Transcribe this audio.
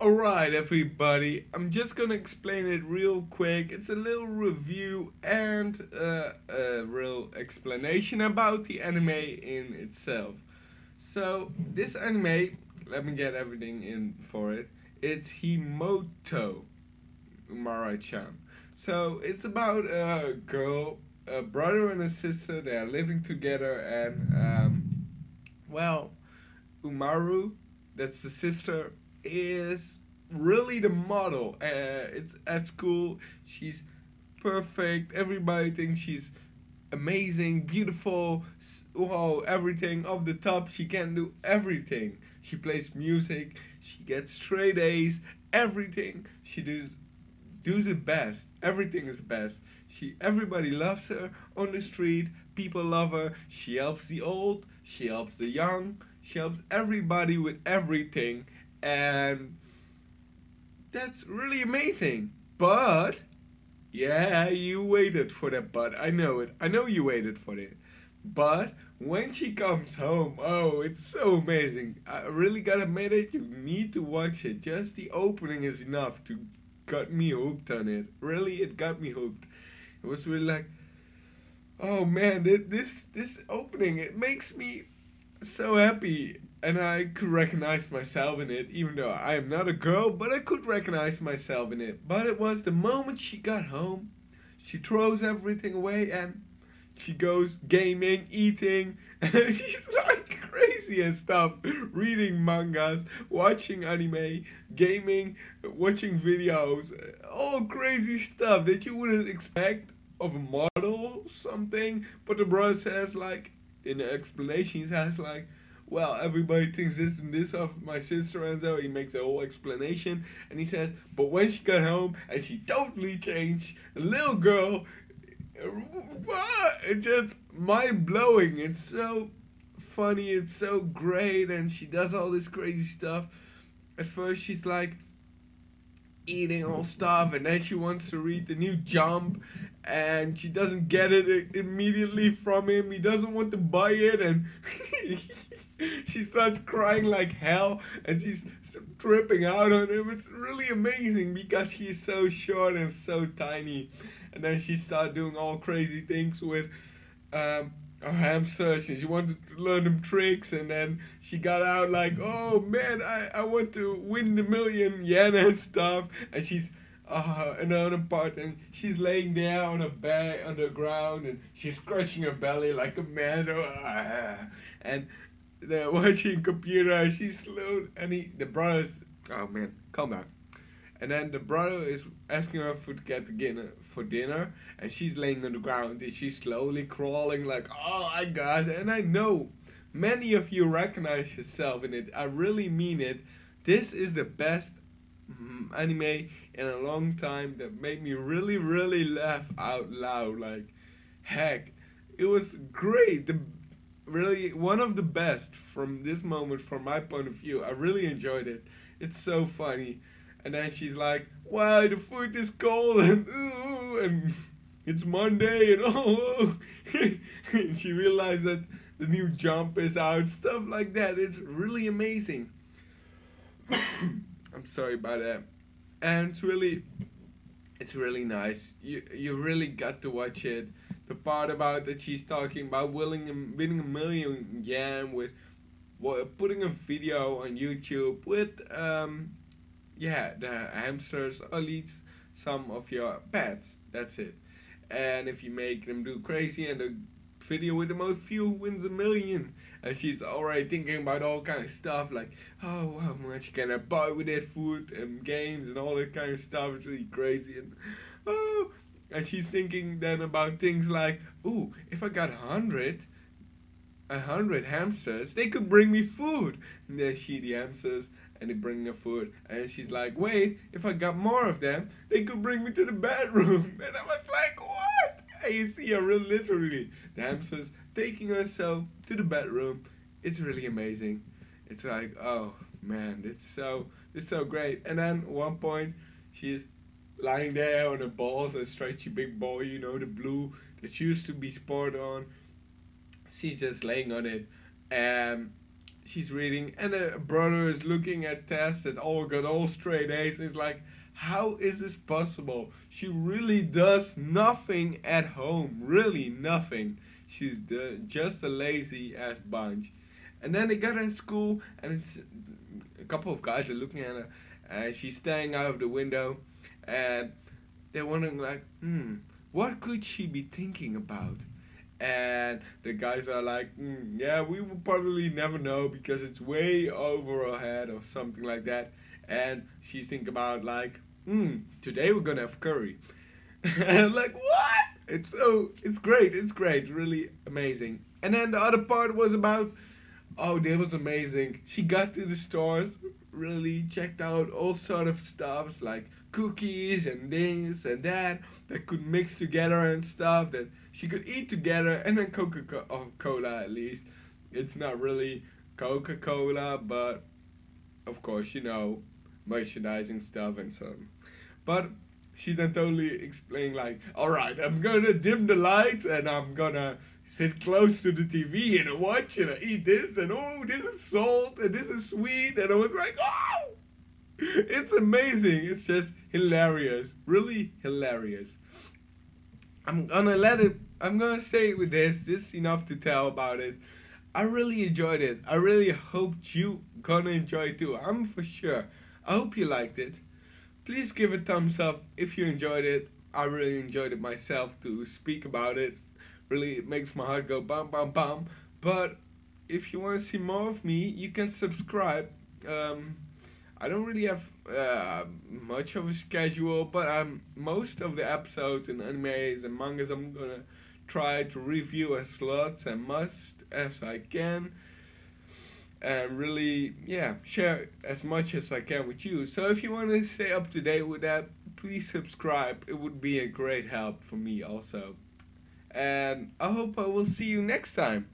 Alright, everybody, I'm just gonna explain it real quick. It's a little review and a real explanation about the anime in itself. So, this anime, let me get everything in for it. It's Himouto, Umaru-chan. So, it's about a girl, a brother and a sister. They are living together, and, Umaru, that's the sister, is really the model. It's at school. She's perfect. Everybody thinks she's amazing, beautiful, wow, everything off the top. She can do everything. She plays music. She gets straight A's. Everything she does it best. Everything is best. Everybody loves her on the street. People love her. She helps the old. She helps the young. She helps everybody with everything. And that's really amazing. But, yeah, you waited for that but. I know it. I know you waited for it. But when she comes home, oh, it's so amazing. I really gotta admit it, you need to watch it. Just the opening is enough to got me hooked on it. Really, it got me hooked. It was really like, oh man, this opening, it makes me so happy. And I could recognize myself in it, even though I am not a girl, but I could recognize myself in it. But it was the moment she got home, she throws everything away and she goes gaming, eating, and she's like crazy and stuff, reading mangas, watching anime, gaming, watching videos, all crazy stuff that you wouldn't expect of a model or something. But the brother says, like, in the explanation, he says like, well, everybody thinks this and this of my sister, and so he makes a whole explanation, and he says, but when she got home and she totally changed, a little girl, it's just mind-blowing. It's so funny, it's so great, and she does all this crazy stuff. At first she's like eating all stuff, and then she wants to read the new Jump, and she doesn't get it immediately from him. He doesn't want to buy it, and she starts crying like hell, and she's tripping out on him. It's really amazing because she's so short and so tiny. And then she started doing all crazy things with her hamsters, and she wanted to learn them tricks, and then she got out like, oh man, I want to win the ~1,000,000 yen and stuff. And she's another part, and she's laying there on a bed on the ground, and she's scratching her belly like a man. So, and they're watching computer, and she's slow, and the brother's, oh man, calm down. And then the brother is asking her to get dinner, and she's laying on the ground, and she's slowly crawling like, oh my god. And I know many of you recognize yourself in it. I really mean it. This is the best anime in a long time that made me really, really laugh out loud. Like, heck, it was great. Really one of the best from this moment, from my point of view. I really enjoyed it. It's so funny. And then she's like, wow, the food is cold, and ooh, and it's Monday, and oh, and she realized that the new Jump is out, stuff like that. It's really amazing. I'm sorry about that. And it's really nice. You really got to watch it. The part about that she's talking about winning ~1,000,000 yen with putting a video on YouTube with the hamsters, or at least some of your pets. That's it. And if you make them do crazy, and the video with the most views wins ~1,000,000. And she's already thinking about all kind of stuff like, oh, how much can I buy with that food and games and all that kind of stuff. It's really crazy. And oh, and she's thinking then about things like, ooh, if I got 100 hamsters, they could bring me food. And then the hamsters, and they bring her food, and she's like, wait, if I got more of them, they could bring me to the bedroom. And I was like, what? And you see her literally, the hamsters taking her so to the bedroom. It's really amazing. It's like, oh man, it's so great. And then at one point, she's lying there on a ball, so a stretchy big ball, you know, the blue that used to be sport on. She's just laying on it, and she's reading, and her brother is looking at tests that all got all straight A's. It's like, how is this possible? She really does nothing at home, really nothing. She's just a lazy ass bunch. And then they got in school, and it's, a couple of guys are looking at her, and she's staring out of the window, and they're wondering like, what could she be thinking about? And the guys are like, yeah, we will probably never know because it's way over her head or something like that. And she's thinking about like, today we're gonna have curry. And I'm like, what? It's great, really amazing. And then the other part was about, oh, that was amazing. She got to the stores, really checked out all sort of stuffs like cookies and this and that could mix together and stuff that she could eat together, and then Coca-Cola at least. It's not really Coca-Cola, but of course, you know, merchandising stuff and so on. But she then totally explained like, alright, I'm gonna dim the lights and I'm gonna sit close to the TV and I watch and I eat this and oh, this is salt and this is sweet, and I was like, oh! It's amazing. It's just hilarious. Really hilarious. I'm gonna stay with this. This is enough to tell about it. I really enjoyed it. I really hoped you gonna enjoy it too. I'm for sure. I hope you liked it. Please give a thumbs up if you enjoyed it. I really enjoyed it myself to speak about it. Really, it makes my heart go bum bum bum. But if you want to see more of me, you can subscribe. I don't really have much of a schedule, but most of the episodes and animes and mangas I'm gonna try to review as lots and much as I can, and really, yeah, share as much as I can with you. So if you want to stay up to date with that, please subscribe. It would be a great help for me also. And I hope I will see you next time.